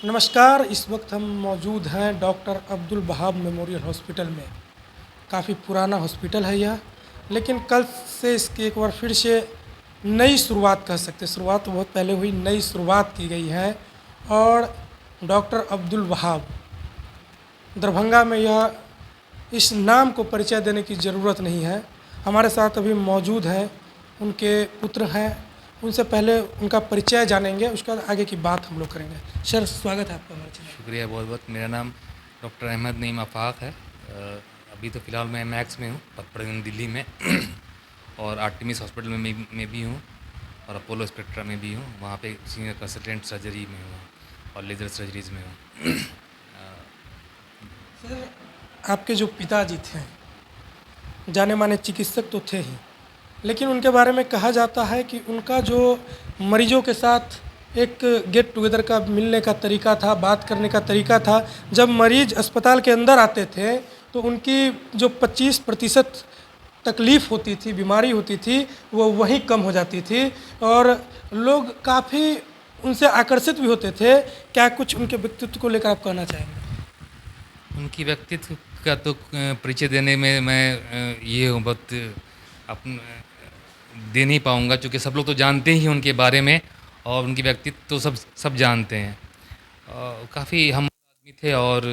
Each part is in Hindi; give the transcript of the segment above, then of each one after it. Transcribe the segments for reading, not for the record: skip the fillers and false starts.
नमस्कार। इस वक्त हम मौजूद हैं doctor Abdul Wahab memorial hospital में। काफ़ी पुराना हॉस्पिटल है यह, लेकिन कल से इसकी एक बार फिर से नई शुरुआत कह सकते हैं। शुरुआत तो बहुत पहले हुई, नई शुरुआत की गई है। और डॉक्टर अब्दुल वहाब, दरभंगा में यह इस नाम को परिचय देने की ज़रूरत नहीं है। हमारे साथ अभी मौजूद हैं, उनके पुत्र हैं। उनसे पहले उनका परिचय जानेंगे, उसके बाद आगे की बात हम लोग करेंगे। सर, स्वागत है आपका हमारे चैनल। शुक्रिया बहुत बहुत। मेरा नाम डॉक्टर अहमद नईम आफाक है। अभी तो फ़िलहाल मैं मैक्स में हूँ, पतप्रगंज दिल्ली में और आर्टिमिस हॉस्पिटल में भी हूँ और अपोलो स्पेक्ट्रा में भी हूँ। वहाँ पे सीनियर कंसल्टेंट सर्जरी में हूँ और लेज़र सर्जरीज़ में हूँ। सर, आपके जो पिताजी थे, जाने माने चिकित्सक तो थे ही, लेकिन उनके बारे में कहा जाता है कि उनका जो मरीजों के साथ एक गेट टुगेदर का मिलने का तरीका था, बात करने का तरीका था। जब मरीज अस्पताल के अंदर आते थे तो उनकी जो 25% तकलीफ़ होती थी, बीमारी होती थी, वो वहीं कम हो जाती थी और लोग काफ़ी उनसे आकर्षित भी होते थे। क्या कुछ उनके व्यक्तित्व को लेकर आप कहना चाहेंगे? उनकी व्यक्तित्व का तो परिचय देने में मैं ये हूँ बहुत अपन दे नहीं पाऊँगा, क्योंकि सब लोग तो जानते ही हैं उनके बारे में और उनकी व्यक्तित्व तो सब जानते हैं। काफ़ी हम आदमी थे और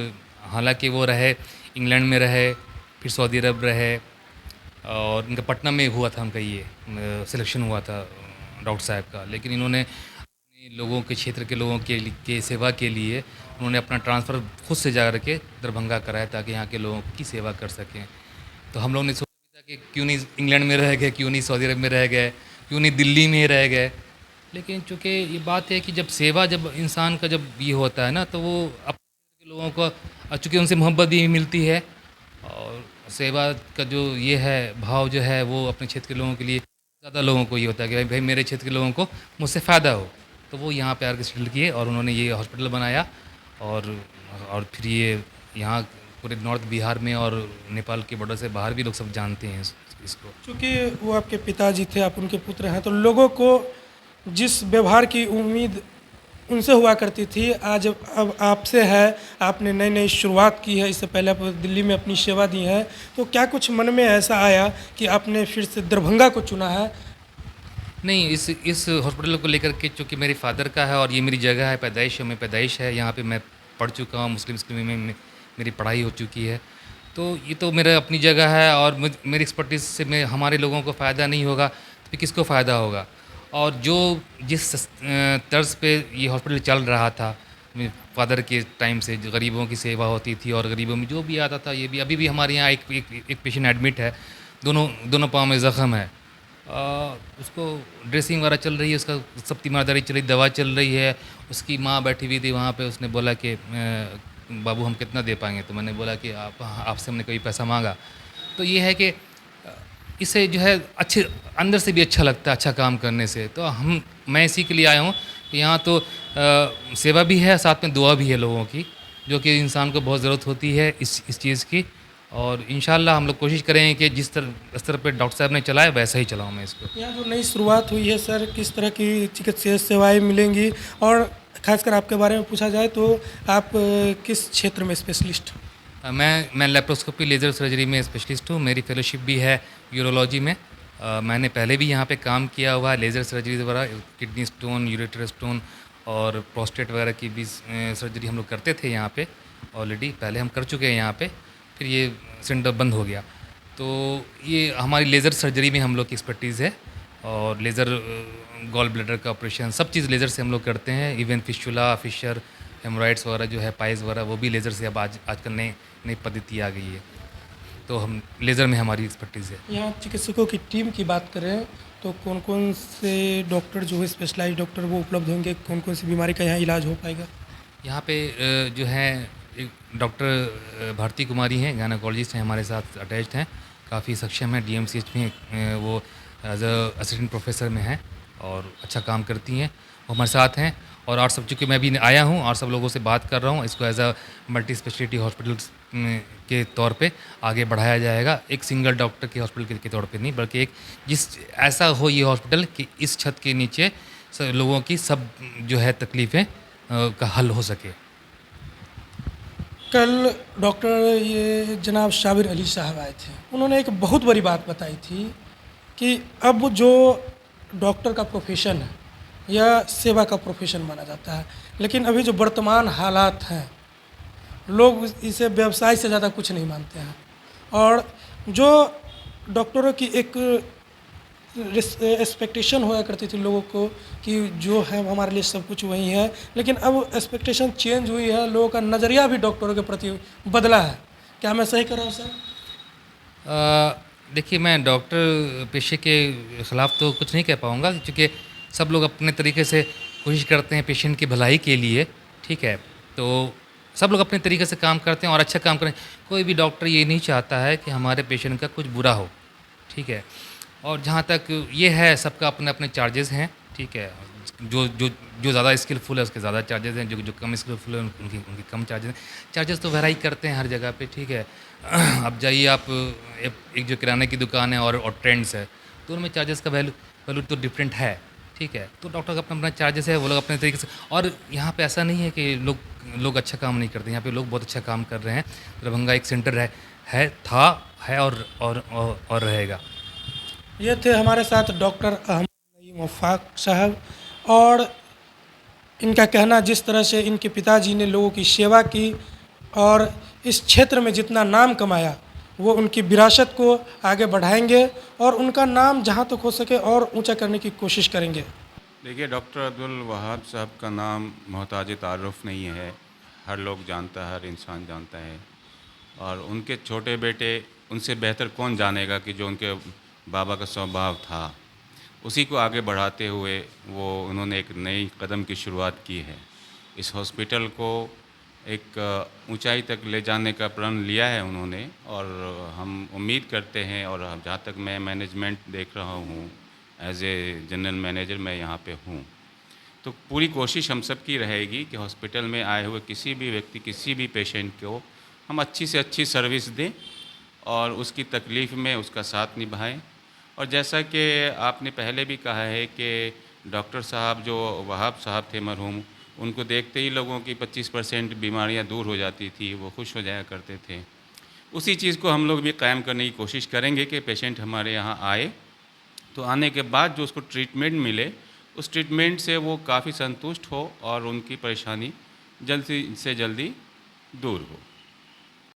हालांकि वो रहे, इंग्लैंड में रहे, फिर सऊदी अरब रहे और उनका पटना में हुआ था उनका ये सिलेक्शन हुआ था डॉक्टर साहब का। लेकिन इन्होंने अपने लोगों के क्षेत्र के लोगों के सेवा के लिए उन्होंने अपना ट्रांसफ़र खुद से जा करके दरभंगा कराया ताकि यहाँ के लोगों की सेवा कर सकें। तो हम लोग ने सोचा था कि क्यों नहीं इंग्लैंड में रह गए, क्यों नहीं सऊदी अरब में रह गए, क्यों नहीं दिल्ली में रह गए। लेकिन चूँकि ये बात है कि जब इंसान का जब ये होता है ना, तो वो अपने लोगों को चूँकि उनसे मोहब्बत भी मिलती है और सेवा का जो ये है भाव जो है वो अपने क्षेत्र के लोगों के लिए ज़्यादा लोगों को ये होता है कि भाई मेरे क्षेत्र के लोगों को मुझसे फ़ायदा हो। तो वो यहाँ पे आके सेटल किए और उन्होंने ये हॉस्पिटल बनाया और फिर ये यहाँ पूरे नॉर्थ बिहार में और नेपाल के बॉर्डर से बाहर भी लोग सब जानते हैं इसको। चूँकि वो आपके पिताजी थे, आप उनके पुत्र हैं, तो लोगों को जिस व्यवहार की उम्मीद उनसे हुआ करती थी, आज अब आपसे है। आपने नई नई शुरुआत की है, इससे पहले आप दिल्ली में अपनी सेवा दी है। तो क्या कुछ मन में ऐसा आया कि आपने फिर से दरभंगा को चुना है? नहीं, इस हॉस्पिटल को लेकर के चूँकि मेरे फादर का है और ये मेरी जगह है, पैदाइश है, यहाँ पे मैं पढ़ चुका हूँ, मुस्लिम स्कूल में मेरी पढ़ाई हो चुकी है। तो ये तो मेरा अपनी जगह है और मेरी एक्सपर्टीज़ से मैं हमारे लोगों को फ़ायदा नहीं होगा तो फिर किसको फ़ायदा होगा। और जिस तर्ज़ पे ये हॉस्पिटल चल रहा था मेरे फादर के टाइम से, जो गरीबों की सेवा होती थी और गरीबों में जो भी आता था, ये भी अभी भी हमारे यहाँ एक पेशेंट एडमिट है, दोनों पाँव में ज़ख्म है। उसको ड्रेसिंग वगैरह चल रही है, उसका सब तीमारदारी चल रही, दवा चल रही है। उसकी माँ बैठी हुई थी वहाँ पे, उसने बोला कि बाबू हम कितना दे पाएँगे? तो मैंने बोला कि आपसे हमने कभी पैसा माँगा। तो ये है कि इससे जो है अच्छे अंदर से भी अच्छा लगता है अच्छा काम करने से। तो मैं इसी के लिए आया हूँ कि यहाँ तो सेवा भी है, साथ में दुआ भी है लोगों की, जो कि इंसान को बहुत ज़रूरत होती है इस चीज़ की। और इंशाल्लाह हम लोग कोशिश करेंगे कि जिस स्तर पे डॉक्टर साहब ने चलाया वैसा ही चलाऊँ मैं इसको। यहाँ जो नई शुरुआत हुई है सर, किस तरह की चिकित्सीय सेवाएँ मिलेंगी? और खासकर आपके बारे में पूछा जाए तो आप किस क्षेत्र में स्पेशलिस्ट? मैं लेप्रोस्कोपी लेज़र सर्जरी में स्पेशलिस्ट हूँ। मेरी फेलोशिप भी है यूरोलॉजी में। मैंने पहले भी यहाँ पे काम किया हुआ है, लेज़र सर्जरीज़ वगैरह, किडनी स्टोन, यूरेटर स्टोन और प्रोस्टेट वगैरह की भी सर्जरी हम लोग करते थे यहाँ पे। ऑलरेडी पहले हम कर चुके हैं यहाँ पे, फिर ये सेंटर बंद हो गया। तो ये हमारी लेज़र सर्जरी में हम लोग की एक्सपर्टीज़ है और लेज़र गॉल ब्लैडर का ऑपरेशन सब चीज़ लेज़र से हम लोग करते हैं। इवन फिस्चुला, फिशर, हेमोरॉइड्स वगैरह जो है, पाइल्स वगैरह, वो भी लेज़र से अब आजकल नई पद्धति आ गई है। तो हम लेज़र में हमारी एक्सपर्टीज़ है। यहाँ चिकित्सकों की टीम की बात करें तो कौन कौन से डॉक्टर जो है, स्पेशलाइज्ड डॉक्टर, वो उपलब्ध होंगे? कौन कौन सी बीमारी का यहाँ इलाज हो पाएगा? यहाँ पे जो है एक डॉक्टर भारती कुमारी हैं, गायनेकोलॉजिस्ट हैं, हमारे साथ अटैच्ड हैं, काफ़ी सक्षम हैं। डीएमसीएच में वो एज असिस्टेंट प्रोफेसर में हैं और अच्छा काम करती हैं, वो हमारे साथ हैं। और सब चूँकि मैं भी आया हूँ और सब लोगों से बात कर रहा हूँ, इसको as a multi specialty hospital के तौर पे आगे बढ़ाया जाएगा। एक सिंगल डॉक्टर के हॉस्पिटल के तौर पे नहीं, बल्कि एक जिस ऐसा हो ये हॉस्पिटल कि इस छत के नीचे लोगों की सब जो है तकलीफ़ें का हल हो सके। कल डॉक्टर ये जनाब शाबिर अली साहब आए थे। उन्होंने एक बहुत बड़ी बात बताई थी कि अब जो डॉक्टर का प्रोफेशन है या सेवा का प्रोफेशन माना जाता है, लेकिन अभी जो वर्तमान हालात हैं, लोग इसे व्यवसाय से ज़्यादा कुछ नहीं मानते हैं। और जो डॉक्टरों की एक एक्सपेक्टेशन हुआ करती थी लोगों को कि जो है हमारे लिए सब कुछ वही है, लेकिन अब एक्सपेक्टेशन चेंज हुई है, लोगों का नज़रिया भी डॉक्टरों के प्रति बदला है। क्या मैं सही कर रहा हूँ सर? देखिए, मैं डॉक्टर पेशे के ख़िलाफ़ तो कुछ नहीं कह पाऊँगा, क्योंकि सब लोग अपने तरीके से कोशिश करते हैं पेशेंट की भलाई के लिए, ठीक है? तो सब लोग अपने तरीके से काम करते हैं और अच्छा काम करें। कोई भी डॉक्टर ये नहीं चाहता है कि हमारे पेशेंट का कुछ बुरा हो, ठीक है? और जहाँ तक ये है, सबका अपने-अपने चार्जेज़ हैं, ठीक है? जो जो जो ज़्यादा स्किलफुल है उसके ज़्यादा चार्जेज़ हैं, जो जो कम स्किलफुल है उनके उनके कम चार्जेज़ हैं। चार्जेज़ तो वेरी करते हैं हर जगह पे, ठीक है? अब जाइए आप, एक जो किराने की दुकान है और ट्रेंड्स है, दोनों में चार्जेज़ का वैल्यू वैल्यू तो डिफरेंट है, ठीक है? तो डॉक्टर का अपना-अपना चार्जेज़ है, वो लोग अपने तरीके से। और यहाँ पे ऐसा नहीं है कि लोग अच्छा काम नहीं करते, यहाँ पे लोग बहुत अच्छा काम कर रहे हैं। दरभंगा एक सेंटर है, था, है और रहेगा। ये थे हमारे साथ डॉक्टर अहमद नईम वफ़ाक साहब। और इनका कहना, जिस तरह से इनके पिताजी ने लोगों की सेवा की और इस क्षेत्र में जितना नाम कमाया, वो उनकी विरासत को आगे बढ़ाएंगे और उनका नाम जहाँ तक हो सके और ऊंचा करने की कोशिश करेंगे। देखिए, डॉक्टर अब्दुल वहाब साहब का नाम मोहताज तारुफ़ नहीं है, हर लोग जानता है, हर इंसान जानता है। और उनके छोटे बेटे, उनसे बेहतर कौन जानेगा कि जो उनके बाबा का स्वभाव था, उसी को आगे बढ़ाते हुए वो उन्होंने एक नई कदम की शुरुआत की है। इस हॉस्पिटल को एक ऊंचाई तक ले जाने का प्रण लिया है उन्होंने, और हम उम्मीद करते हैं, और जहाँ तक मैं मैनेजमेंट देख रहा हूँ, एज ए जनरल मैनेजर मैं यहाँ पे हूँ, तो पूरी कोशिश हम सब की रहेगी कि हॉस्पिटल में आए हुए किसी भी व्यक्ति, किसी भी पेशेंट को हम अच्छी से अच्छी सर्विस दें और उसकी तकलीफ़ में उसका साथ निभाएं। और जैसा कि आपने पहले भी कहा है कि डॉक्टर साहब जो वहाब साहब थे मरहूम, उनको देखते ही लोगों की 25% बीमारियां दूर हो जाती थी, वो खुश हो जाया करते थे। उसी चीज़ को हम लोग भी कायम करने की कोशिश करेंगे कि पेशेंट हमारे यहाँ आए तो आने के बाद जो उसको ट्रीटमेंट मिले, उस ट्रीटमेंट से वो काफ़ी संतुष्ट हो और उनकी परेशानी जल्दी से जल्दी दूर हो।